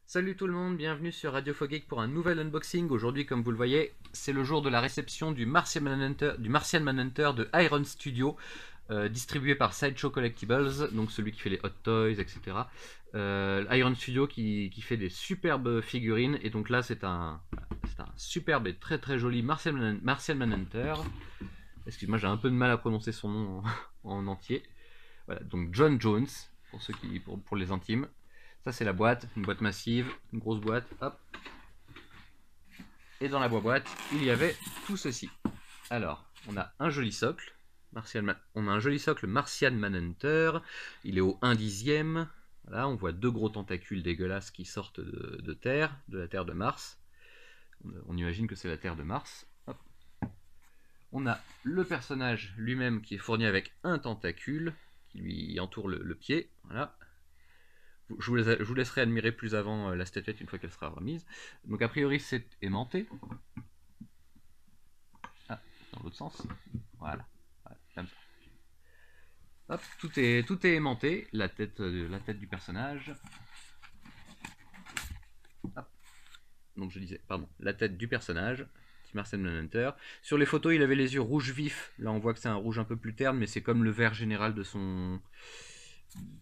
Salut tout le monde, bienvenue sur Radio Foggeek pour un nouvel unboxing. Aujourd'hui, comme vous le voyez, c'est le jour de la réception du Martian Manhunter de Iron Studio, distribué par Sideshow Collectibles, donc celui qui fait les Hot Toys, etc. Iron Studio qui fait des superbes figurines, et donc là c'est un superbe et très très joli Martian Manhunter. Excuse-moi, j'ai un peu de mal à prononcer son nom en entier. Voilà, donc John Jones, pour les intimes. Ça c'est la boîte, une boîte massive, une grosse boîte, hop. Et dans la boîte, il y avait tout ceci. Alors, on a un joli socle, on a un joli socle Martian Manhunter, il est au 1/10. Voilà, on voit deux gros tentacules dégueulasses qui sortent de terre, de la Terre de Mars. On imagine que c'est la Terre de Mars. Hop. On a le personnage lui-même qui est fourni avec un tentacule qui lui entoure le pied. Voilà. Je vous laisserai admirer plus avant la statuette une fois qu'elle sera remise. Donc a priori c'est aimanté. Ah, dans l'autre sens. Voilà. Voilà, comme ça. Hop, tout est aimanté. La tête du personnage. Hop. Donc je disais, pardon, la tête du personnage. Martian Manhunter. Sur les photos, il avait les yeux rouges vifs. Là, on voit que c'est un rouge un peu plus terne, mais c'est comme le vert général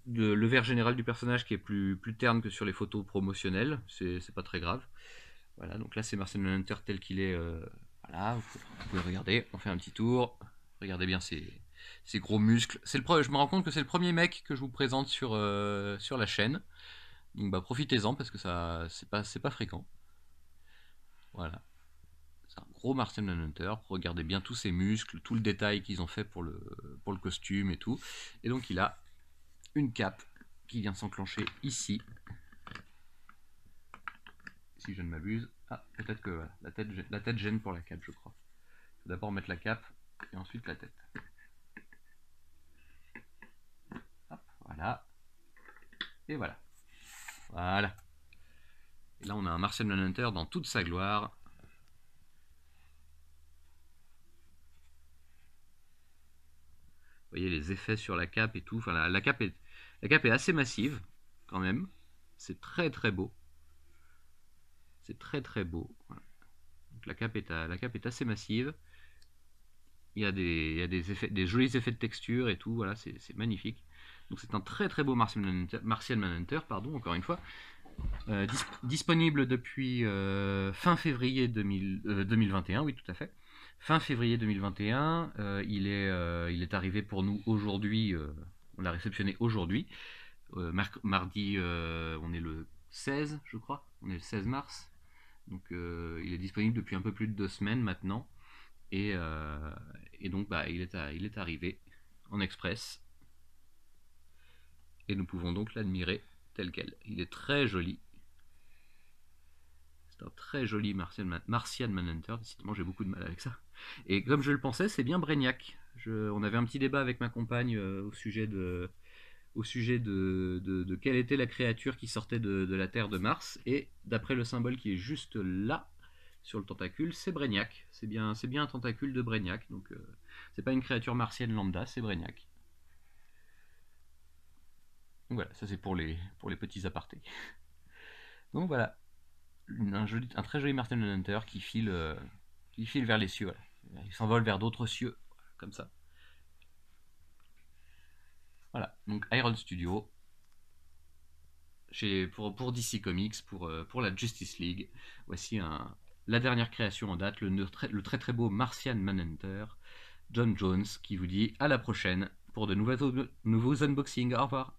le vert général du personnage qui est plus terne que sur les photos promotionnelles. C'est pas très grave. Voilà, donc là c'est Martian Manhunter tel qu'il est. Voilà, vous pouvez regarder. On fait un petit tour. Regardez bien ces gros muscles. Je me rends compte que c'est le premier mec que je vous présente sur la chaîne. Donc bah profitez-en parce que ça c'est pas fréquent. Voilà. C'est un gros Martian Manhunter. Regardez bien tous ces muscles, tout le détail qu'ils ont fait pour le costume et tout. Et donc il a une cape qui vient s'enclencher ici. Si je ne m'abuse. Ah, peut-être que voilà, la tête gêne pour la cape, je crois. Il faut d'abord mettre la cape et ensuite la tête. Hop, voilà. Et voilà. Voilà. Et là, on a un Martian Manhunter dans toute sa gloire. Vous voyez les effets sur la cape et tout. Enfin, la cape est assez massive, quand même. C'est très très beau. C'est très très beau. Voilà. Donc, la cape est assez massive. Il y a des jolis effets de texture et tout. Voilà, c'est magnifique. Donc c'est un très très beau Martian Manhunter, pardon, encore une fois. Disponible depuis fin février 2021, oui tout à fait. Fin février 2021, il est arrivé pour nous aujourd'hui, on l'a réceptionné aujourd'hui. Mardi, on est le 16, je crois, on est le 16 mars. Donc il est disponible depuis un peu plus de 2 semaines maintenant. Et donc bah, il est arrivé en express. Et nous pouvons donc l'admirer tel quel. Il est très joli. C'est un très joli Martian Manhunter. Décidément, j'ai beaucoup de mal avec ça. Et comme je le pensais, c'est bien Brainiac. On avait un petit débat avec ma compagne au sujet de quelle était la créature qui sortait de la Terre de Mars. Et d'après le symbole qui est juste là, sur le tentacule, c'est Brainiac. C'est bien un tentacule de Brainiac. Donc, c'est pas une créature martienne lambda, c'est Brainiac. Donc voilà, ça c'est pour les petits apartés. Donc voilà, un très joli Martian Manhunter qui file vers les cieux. Voilà. Il s'envole vers d'autres cieux, comme ça. Voilà, donc Iron Studio, pour DC Comics, pour la Justice League. Voici la dernière création en date, le très très beau Martian Manhunter, John Jones, qui vous dit à la prochaine pour de nouveaux unboxings. Au revoir.